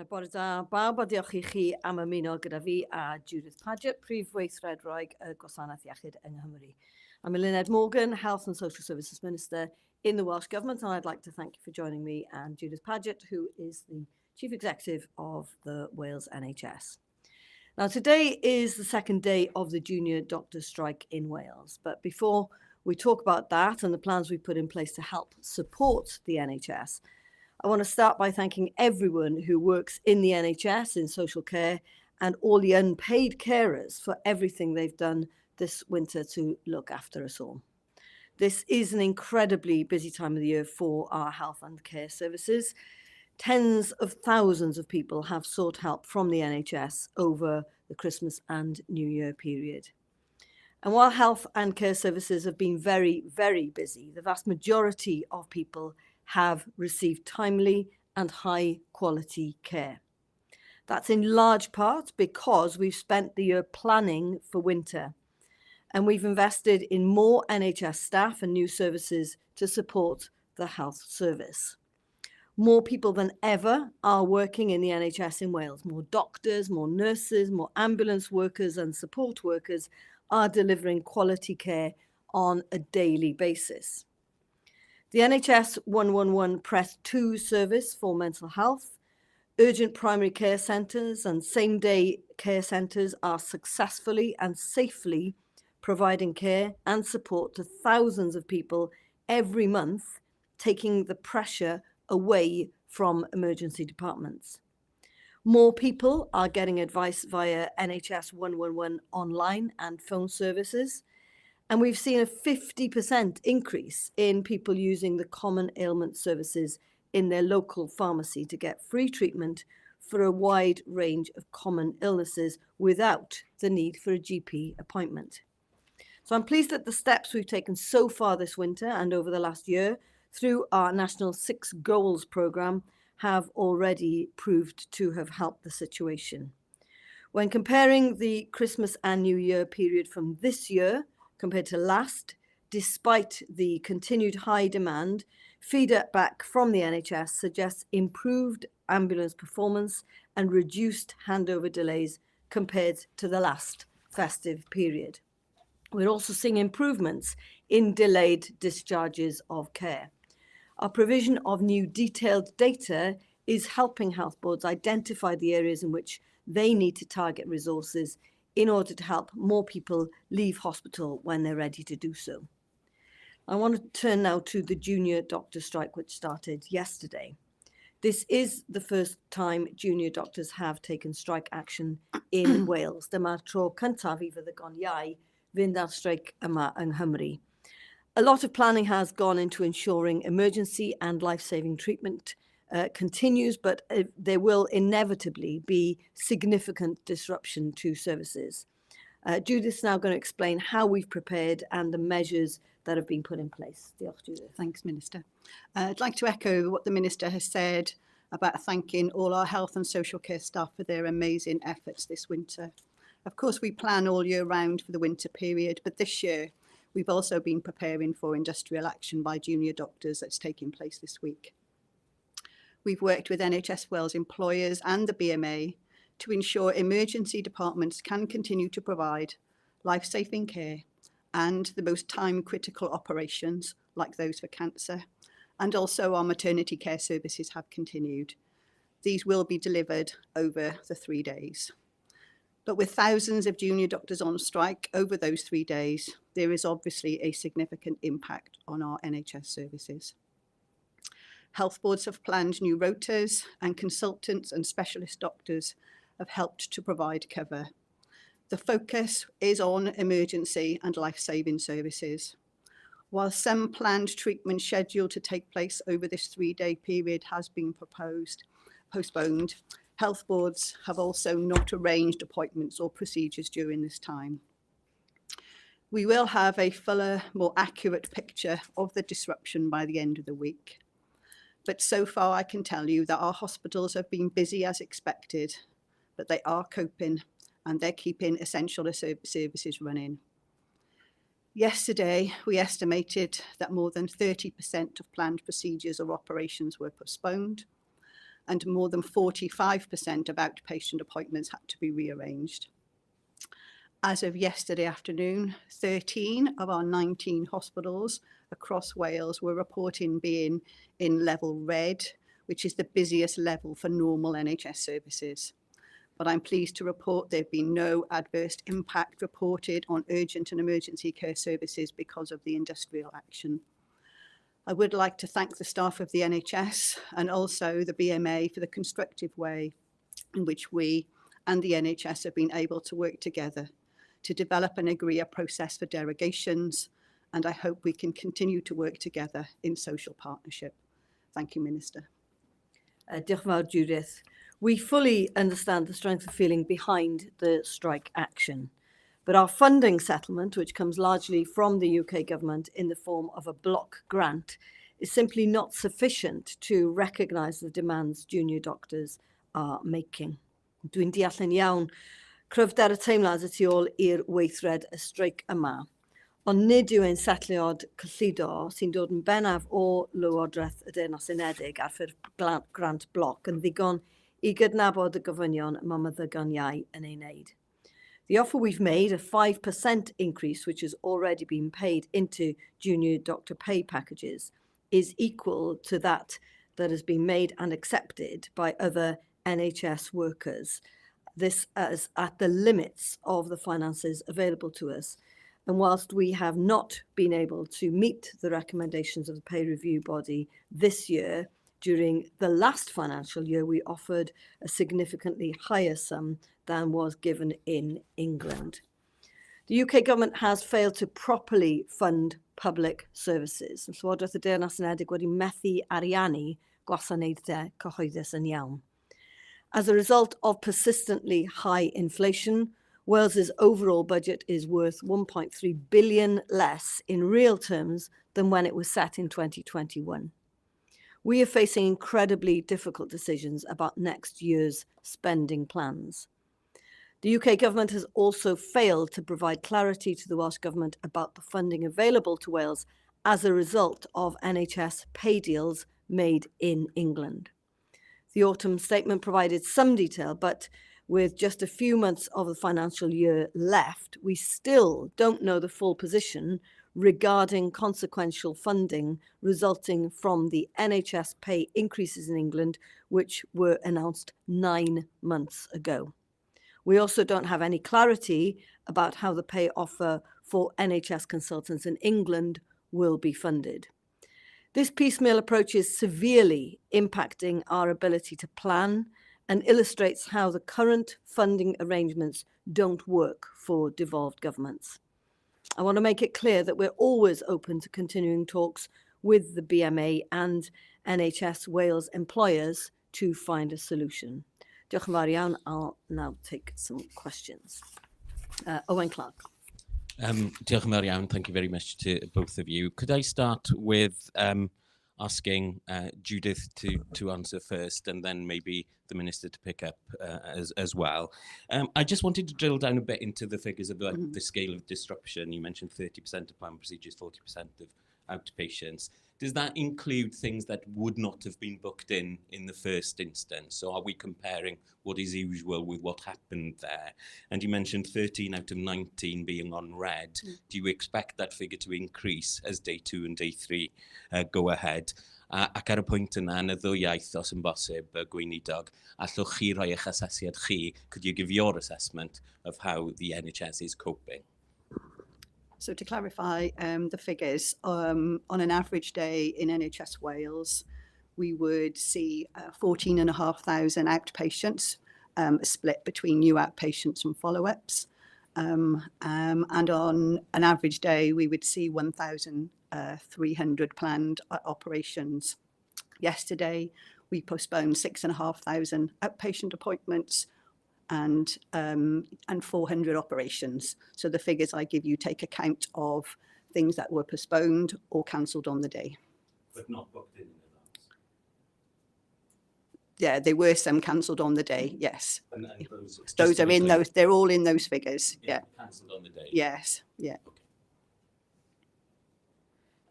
Bore da, bawb a diolch I chi am ymuno gyda fi a Judith Paget, Phrif Gweithredol y Gwasanaeth Iechyd yng Nghymru. I'm Eluned Morgan, Health and Social Services Minister in the Welsh Government, and I'd like to thank you for joining me and Judith Paget, who is the Chief Executive of the Wales NHS. Now, today is the second day of the junior doctors' strike in Wales, but before we talk about that and the plans we've put in place to help support the NHS, I want to start by thanking everyone who works in the NHS, in social care, and all the unpaid carers for everything they've done this winter to look after us all. This is an incredibly busy time of the year for our health and care services. Tens of thousands of people have sought help from the NHS over the Christmas and New Year period. And while health and care services have been very, very busy, the vast majority of people have received timely and high quality care. That's in large part because we've spent the year planning for winter, and we've invested in more NHS staff and new services to support the health service. More people than ever are working in the NHS in Wales. More doctors, more nurses, more ambulance workers and support workers are delivering quality care on a daily basis. The NHS 111 Press 2 service for mental health, urgent primary care centres and same-day care centres are successfully and safely providing care and support to thousands of people every month, taking the pressure away from emergency departments. More people are getting advice via NHS 111 online and phone services, and we've seen a 50% increase in people using the common ailment services in their local pharmacy to get free treatment for a wide range of common illnesses without the need for a GP appointment. So I'm pleased that the steps we've taken so far this winter and over the last year through our National 6 Goals programme have already proved to have helped the situation. When comparing the Christmas and New Year period from this year compared to last, despite the continued high demand, feedback from the NHS suggests improved ambulance performance and reduced handover delays compared to the last festive period. We're also seeing improvements in delayed discharges of care. Our provision of new detailed data is helping health boards identify the areas in which they need to target resources in order to help more people leave hospital when they're ready to do so. I want to turn now to the junior doctor strike, which started yesterday. This is the first time junior doctors have taken strike action in Wales. Dyma'r tro cyntaf I fyddygon iau fynd ar streic yma yng Nghymru. A lot of planning has gone into ensuring emergency and life-saving treatment continues, but there will inevitably be significant disruption to services. Judith's now going to explain how we've prepared and the measures that have been put in place. Diolch, Judith. Thanks, Minister. I'd like to echo what the Minister has said about thanking all our health and social care staff for their amazing efforts this winter. Of course, we plan all year round for the winter period, but this year we've also been preparing for industrial action by junior doctors that's taking place this week. We've worked with NHS Wales employers and the BMA to ensure emergency departments can continue to provide life-saving care and the most time-critical operations like those for cancer. And also our maternity care services have continued. These will be delivered over the 3 days. But with thousands of junior doctors on strike over those 3 days, there is obviously a significant impact on our NHS services. Health boards have planned new rotas, and consultants and specialist doctors have helped to provide cover. The focus is on emergency and life-saving services. While some planned treatment scheduled to take place over this 3-day period has been postponed, health boards have also not arranged appointments or procedures during this time. We will have a fuller, more accurate picture of the disruption by the end of the week. But so far I can tell you that our hospitals have been busy as expected, but they are coping and they're keeping essential services running. Yesterday, we estimated that more than 30% of planned procedures or operations were postponed, and more than 45% of outpatient appointments had to be rearranged. As of yesterday afternoon, 13 of our 19 hospitals across Wales were reporting being in level red, which is the busiest level for normal NHS services. But I'm pleased to report there have been no adverse impact reported on urgent and emergency care services because of the industrial action. I would like to thank the staff of the NHS and also the BMA for the constructive way in which we and the NHS have been able to work together to develop and agree a process for derogations, and I hope we can continue to work together in social partnership. Thank you, Minister. Diolch yn fawr, Judith. We fully understand the strength of feeling behind the strike action, but our funding settlement, which comes largely from the UK government in the form of a block grant, is simply not sufficient to recognise the demands junior doctors are making. Dwi'n deall yn iawn cryfder y teimlad y tu ôl i'r weithred y streic yma, ond nid yw ein setliad cyllido sy'n dod yn bennaf o Lywodraeth y Deyrnas Unedig ar ffurf grant bloc yn ddigon i gydnabod y gofynion mae meddyganiau yn ei wneud. The offer we've made, a 5% increase, which has already been paid into junior doctor pay packages, is equal to that has been made and accepted by other NHS workers. This is at the limits of the finances available to us. And whilst we have not been able to meet the recommendations of the pay review body this year, during the last financial year, we offered a significantly higher sum than was given in England. The UK government has failed to properly fund public services. Llywodraeth y Deyrnas Unedig wedi methu ariannu gwasanaethau cyhoeddus yn iawn. As a result of persistently high inflation, Wales's overall budget is worth 1.3 billion less in real terms than when it was set in 2021. We are facing incredibly difficult decisions about next year's spending plans. The UK government has also failed to provide clarity to the Welsh Government about the funding available to Wales as a result of NHS pay deals made in England. The autumn statement provided some detail, but with just a few months of the financial year left, we still don't know the full position regarding consequential funding resulting from the NHS pay increases in England, which were announced 9 months ago. We also don't have any clarity about how the pay offer for NHS consultants in England will be funded. This piecemeal approach is severely impacting our ability to plan and illustrates how the current funding arrangements don't work for devolved governments. I want to make it clear that we're always open to continuing talks with the BMA and NHS Wales employers to find a solution. Diolch yn fawr iawn. I'll now take some questions. Owen Clark. Diolch yn fawr iawn. Thank you very much to both of you. Could I start with asking Judith to answer first, and then maybe the Minister to pick up as well. I just wanted to drill down a bit into the figures about the scale of disruption. You mentioned 30% of planned procedures, 40% of outpatients. Does that include things that would not have been booked in the first instance? So are we comparing what is usual with what happened there? And you mentioned 13 out of 19 being on red. Do you expect that figure to increase as day 2 and day 3 go ahead? Ac ar y pwynt yna, yn y ddwyieith os yn bosib, Gweinidog, allwch chi roi eich asesiad chi, could you give your assessment of how the NHS is coping? So to clarify the figures, on an average day in NHS Wales, we would see 14,500 outpatients, split between new outpatients and follow-ups. And on an average day, we would see 1,300 planned operations. Yesterday, we postponed 6,500 outpatient appointments and 400 operations. So the figures I give you take account of things that were postponed or cancelled on the day. But not booked in advance? Yeah, there were some cancelled on the day, yes. And those are in those, they're all in those figures, yeah. Cancelled on the day? Yes, yeah.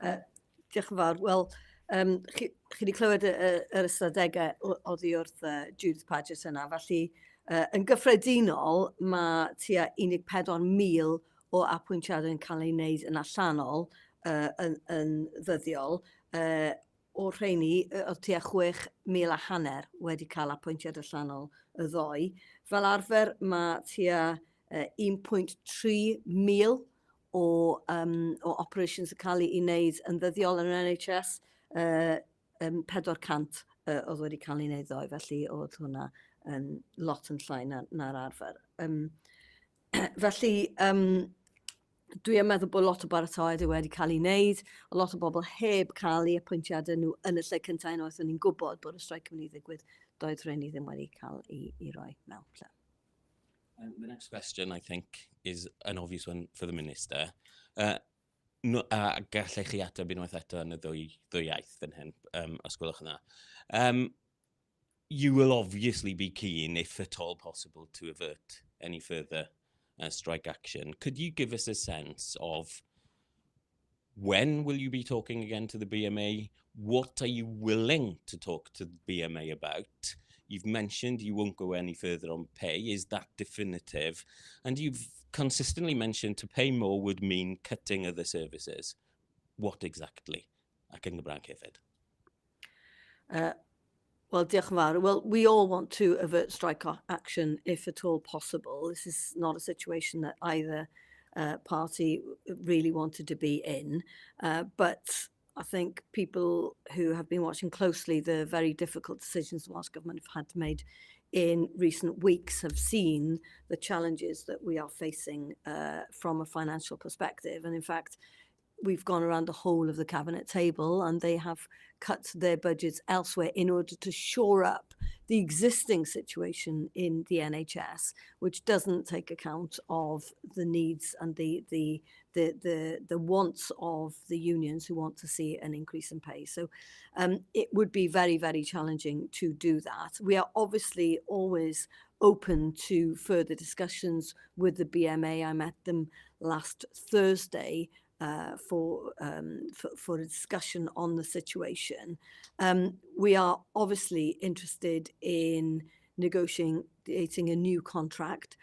Okay. Diolch yn fawr. Wel, Chi wedi clywed yr ystadegau oddi wrth Judith Paget yna, felly yn gyffredinol mae tua 14,000 o apwyntiadau yn cael ei wneud yn allanol yn ddyddiol. O rheini, oedd tua 6,500 wedi cael apwyntiad allanol y ddoi. Fel arfer, mae tua 1.3 mil o operations yn cael ei wneud yn ddyddiol yn yr NHS. 400 oedd wedi cael ei wneud ddoe, felly oedd hwnna yn lot yn llai na'r arfer. Felly, dwi yn meddwl bod lot o baratoedd wedi cael ei wneud, a lot o bobl heb cael eu apwyntiadau nhw yn y lle cyntaf unwaith o'n i'n gwybod bod y streic yn mynd i ddigwydd, doedd rhain i ddim wedi cael ei roi mewn lle. The next question, I think, is an obvious one for the Minister. Gallech chi ateb unwaith eto yn y ddwy iaith fan hyn, os gwelwch yna. You will obviously be keen, if at all possible, to avert any further strike action. Could you give us a sense of when will you be talking again to the BMA? What are you willing to talk to the BMA about? You've mentioned you won't go any further on pay. Is that definitive? And you've consistently mentioned to pay more would mean cutting other services. What exactly? Ac yn Gymraeg hefyd. Well, diolch yn fawr. Well, we all want to avert strike action if at all possible. This is not a situation that either party really wanted to be in. But I think people who have been watching closely the very difficult decisions the Welsh Government have had to make in recent weeks have seen the challenges that we are facing from a financial perspective. And in fact, we've gone around the whole of the cabinet table and they have cut their budgets elsewhere in order to shore up the existing situation in the NHS, which doesn't take account of the needs and the wants of the unions who want to see an increase in pay. So it would be very, very challenging to do that. We are obviously always open to further discussions with the BMA. I met them last Thursday for a discussion on the situation. We are obviously interested in negotiating a new contract.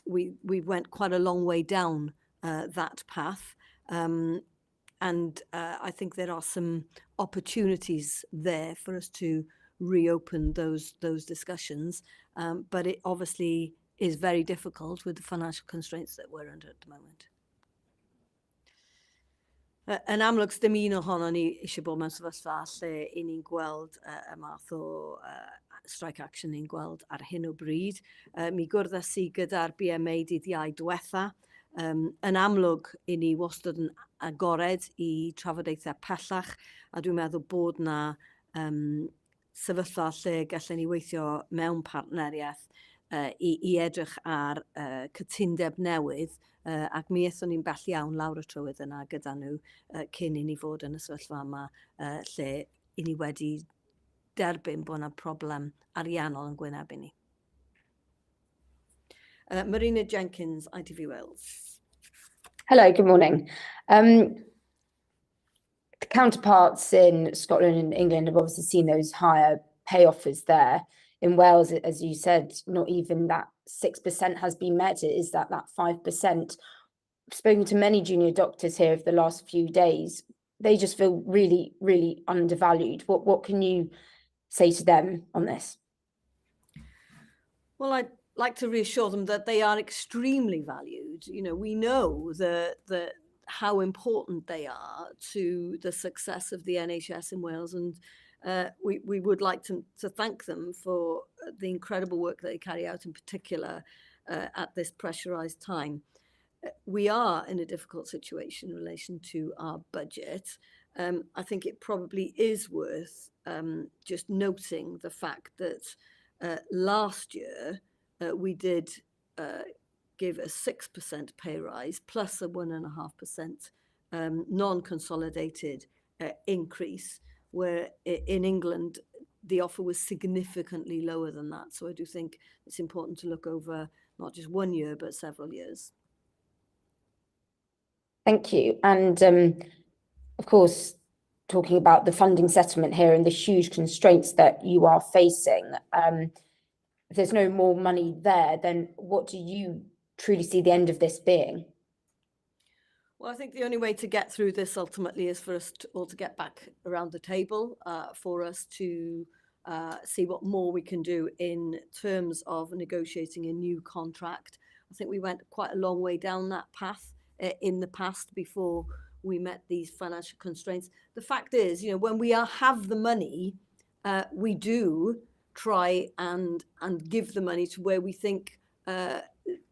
We went quite a long way down that path, and I think there are some opportunities there for us to reopen those discussions, but it obviously is very difficult with the financial constraints that we're under at the moment. Yn amlwg, dim un ohono ni eisiau bod mewn sefyllfa lle i ni'n gweld y math o strike action ni'n gweld ar hyn o bryd. Mi gwrddes i gyda'r BMA dydd Iau diwetha. Yn amlwg, i ni wastad yn agored i trafodaethau pellach, a dwi'n meddwl bod na sefyllfa lle gallen ni weithio mewn partneriaeth i edrych ar cytundeb newydd, ac mi eithon ni'n bell iawn lawr y trywydd yna gyda nhw cyn i ni fod yn y sefyllfa yma lle i ni wedi derbyn bod yna problem ariannol yn gwynebu ni. Marina Jenkins, ITV Wales. Hello, good morning. The counterparts in Scotland and England have obviously seen those higher pay offers there. In Wales, as you said, not even that 6% has been met. It is that 5%. I've spoken to many junior doctors here over the last few days. They just feel really, really undervalued. What can you say to them on this? Well, I'd like to reassure them that they are extremely valued. You know, we know that how important they are to the success of the NHS in Wales, and we would like to thank them for the incredible work that they carry out, in particular at this pressurised time. We are in a difficult situation in relation to our budget. I think it probably is worth just noting the fact that last year we did give a 6% pay rise plus a 1.5% non-consolidated increase, where in England the offer was significantly lower than that. So I do think it's important to look over not just 1 year, but several years. Thank you. And of course, talking about the funding settlement here and the huge constraints that you are facing. If there's no more money there, then what do you truly see the end of this being? Well, I think the only way to get through this ultimately is for us all to get back around the table, for us to see what more we can do in terms of negotiating a new contract. I think we went quite a long way down that path in the past before we met these financial constraints. The fact is, when we have the money, we do try and give the money to where we think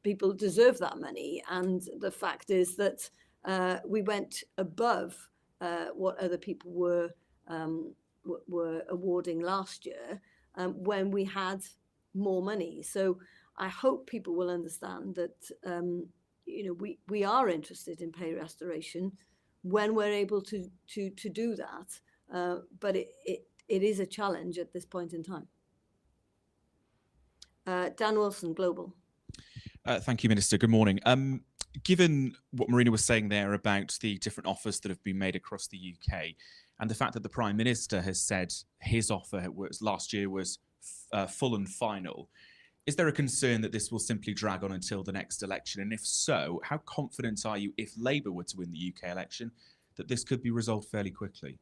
people deserve that money. And the fact is that we went above what other people were awarding last year when we had more money. So I hope people will understand that we are interested in pay restoration when we're able to do that. But it is a challenge at this point in time. Dan Wilson, Global. Thank you, Minister. Good morning. Given what Marina was saying there about the different offers that have been made across the UK, and the fact that the Prime Minister has said his offer last year was full and final, is there a concern that this will simply drag on until the next election? And if so, how confident are you, if Labour were to win the UK election, that this could be resolved fairly quickly?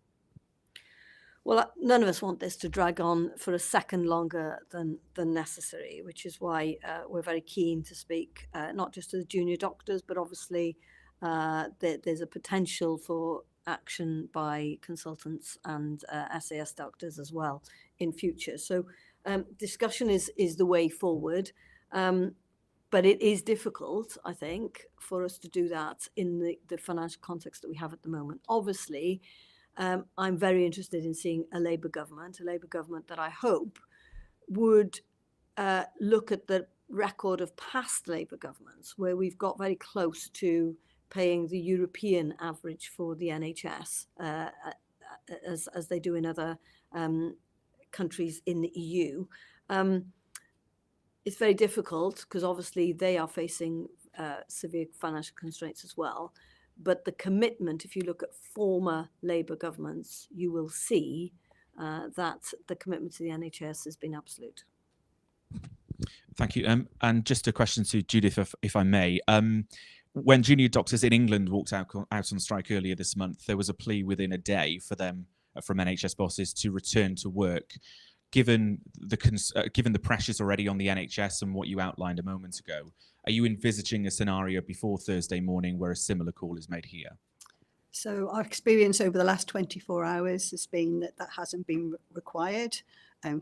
Well, none of us want this to drag on for a second longer than necessary, which is why we're very keen to speak not just to the junior doctors, but obviously there's a potential for action by consultants and SAS doctors as well in future. So discussion is the way forward, but it is difficult, I think, for us to do that in the financial context that we have at the moment. Obviously, I'm very interested in seeing a Labour government that I hope would look at the record of past Labour governments, where we've got very close to paying the European average for the NHS, as they do in other countries in the EU. It's very difficult because obviously they are facing severe financial constraints as well. But the commitment, if you look at former Labour governments, you will see that the commitment to the NHS has been absolute. Thank you. And just a question to Judith, if I may. When junior doctors in England walked out on strike earlier this month, there was a plea within a day for them, from NHS bosses, to return to work. Given the pressures already on the NHS and what you outlined a moment ago, are you envisaging a scenario before Thursday morning where a similar call is made here? So our experience over the last 24 hours has been that hasn't been required.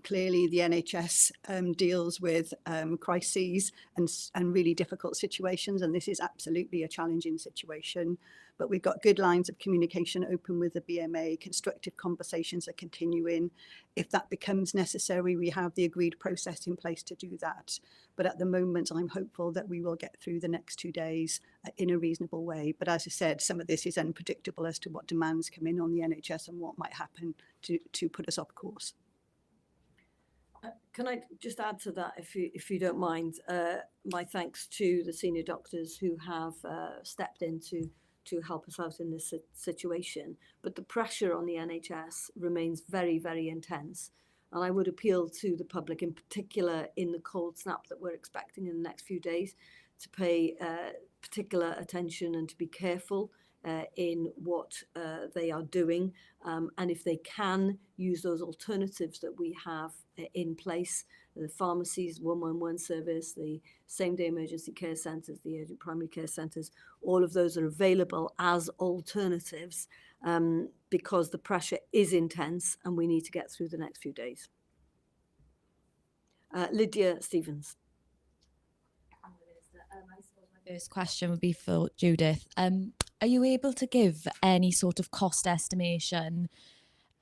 Clearly, the NHS deals with crises and really difficult situations, and this is absolutely a challenging situation. But we've got good lines of communication open with the BMA. Constructive conversations are continuing. If that becomes necessary, we have the agreed process in place to do that. But at the moment, I'm hopeful that we will get through the next 2 days in a reasonable way. But as I said, some of this is unpredictable as to what demands come in on the NHS and what might happen to put us off course. Can I just add to that, if you don't mind, my thanks to the senior doctors who have stepped in to help us out in this situation. But the pressure on the NHS remains very, very intense. And I would appeal to the public, in particular in the cold snap that we're expecting in the next few days, to pay particular attention and to be careful in what they are doing. And if they can use those alternatives that we have in place, the pharmacies, 111 service, the same-day emergency care centres, the urgent primary care centres, all of those are available as alternatives because the pressure is intense and we need to get through the next few days. Lydia Stevens. My first question would be for Judith. Are you able to give any sort of cost estimation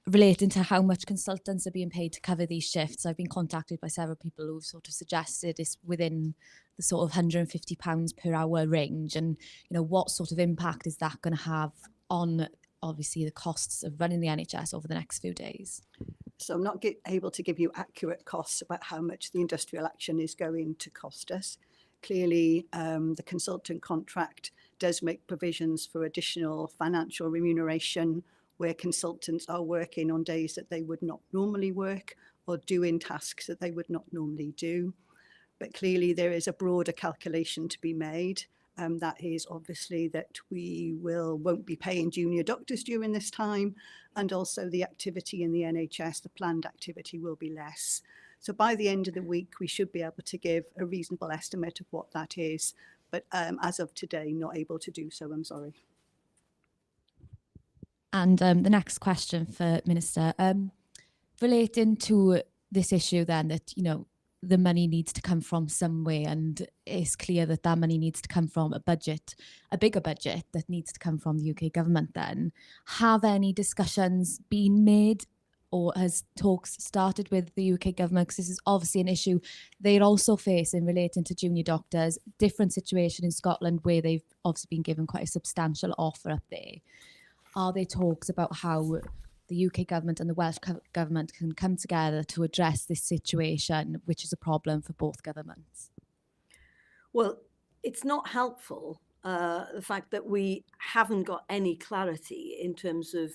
relating to how much consultants are being paid to cover these shifts? I've been contacted by several people who've sort of suggested it's within the sort of £150 per hour range. And, you know, what sort of impact is that going to have on, obviously, the costs of running the NHS over the next few days? So I'm not able to give you accurate costs about how much the industrial action is going to cost us. Clearly, the consultant contract does make provisions for additional financial remuneration where consultants are working on days that they would not normally work or doing tasks that they would not normally do. But clearly there is a broader calculation to be made. That is obviously that we won't be paying junior doctors during this time, and also the activity in the NHS, the planned activity, will be less. So by the end of the week, we should be able to give a reasonable estimate of what that is. But as of today, not able to do so, I'm sorry. And the next question for Minister, relating to this issue then that, you know, the money needs to come from somewhere, and it's clear that that money needs to come from a budget, a bigger budget that needs to come from the UK government then. Have any discussions been made, or has talks started with the UK government? Because this is obviously an issue they're also facing relating to junior doctors, different situation in Scotland where they've obviously been given quite a substantial offer up there. Are there talks about how the UK government and the Welsh government can come together to address this situation, which is a problem for both governments? Well, it's not helpful, the fact that we haven't got any clarity in terms of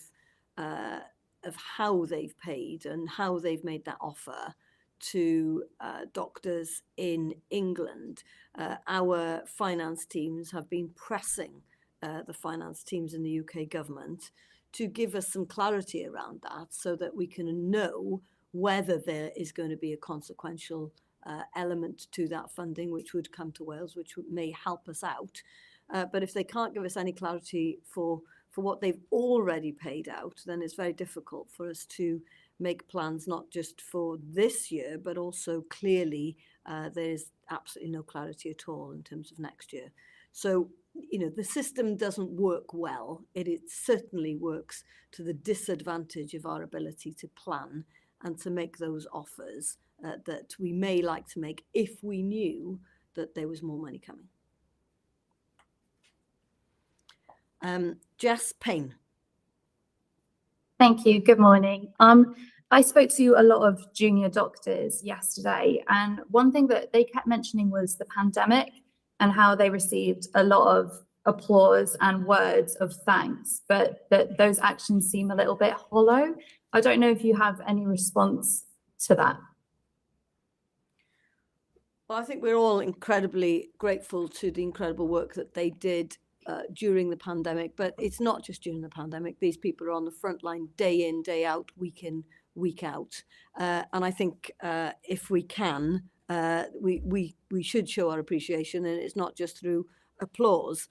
how they've paid and how they've made that offer to doctors in England. Our finance teams have been pressing the finance teams in the UK government to give us some clarity around that, so that we can know whether there is going to be a consequential element to that funding which would come to Wales, which may help us out. But if they can't give us any clarity for what they've already paid out, then it's very difficult for us to make plans, not just for this year, but also clearly there's absolutely no clarity at all in terms of next year. So, you know, the system doesn't work well. It certainly works to the disadvantage of our ability to plan and to make those offers that we may like to make if we knew that there was more money coming. Jess Payne. Thank you. Good morning. I spoke to a lot of junior doctors yesterday, and one thing that they kept mentioning was the pandemic and how they received a lot of applause and words of thanks, but that those actions seem a little bit hollow. I don't know if you have any response to that. Well, I think we're all incredibly grateful to the incredible work that they did during the pandemic, but it's not just during the pandemic. These people are on the front line day in, day out, week in, week out. And I think if we can, we should show our appreciation, and it's not just through applause.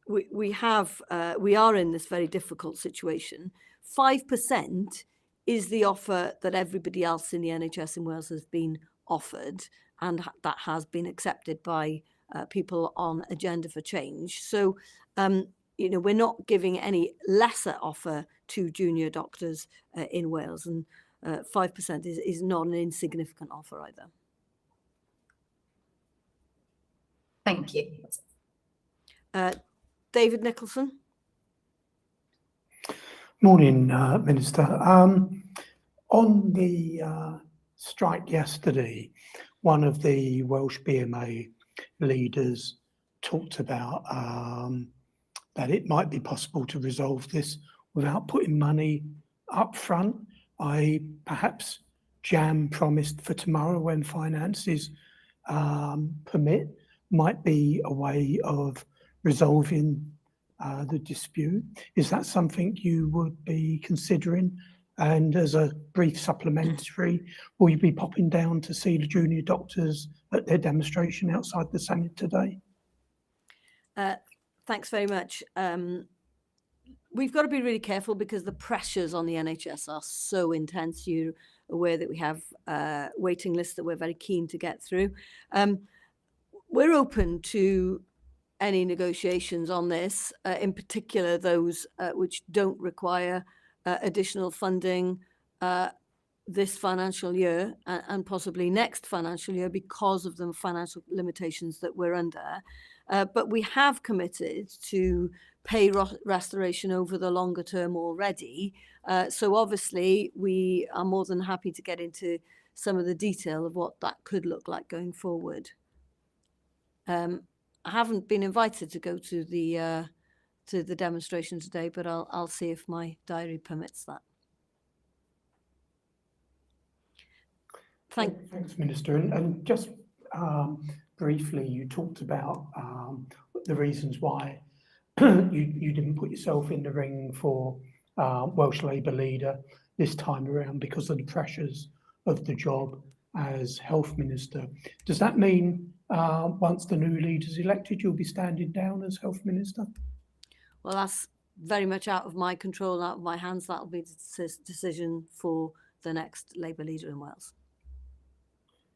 We are in this very difficult situation. 5% is the offer that everybody else in the NHS in Wales has been offered, and that has been accepted by people on Agenda for Change. So, you know, we're not giving any lesser offer to junior doctors in Wales, and 5% is not an insignificant offer either. Thank you. David Nicholson. Morning, Minister. On the strike yesterday, one of the Welsh BMA leaders talked about that it might be possible to resolve this without putting money up front, i.e. perhaps jam promised for tomorrow when finances permit, might be a way of resolving the dispute. Is that something you would be considering? And as a brief supplementary, will you be popping down to see the junior doctors at their demonstration outside the Senate today? Thanks very much. We've got to be really careful because the pressures on the NHS are so intense. You're aware that we have waiting lists that we're very keen to get through. We're open to any negotiations on this, in particular those which don't require additional funding this financial year and possibly next financial year because of the financial limitations that we're under. But we have committed to pay restoration over the longer term already. So obviously we are more than happy to get into some of the detail of what that could look like going forward. I haven't been invited to go to the to the demonstration today, but I'll see if my diary permits that. Thanks, Minister. And just briefly, you talked about the reasons why you didn't put yourself in the ring for Welsh Labour leader this time around because of the pressures of the job as Health Minister. Does that mean once the new leader's elected, you'll be standing down as Health Minister? Well, that's very much out of my control, out of my hands. That'll be the decision for the next Labour leader in Wales.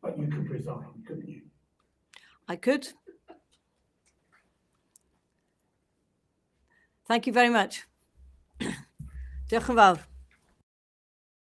But you could resign, couldn't you? I could. Thank you very much. Diolch yn fawr.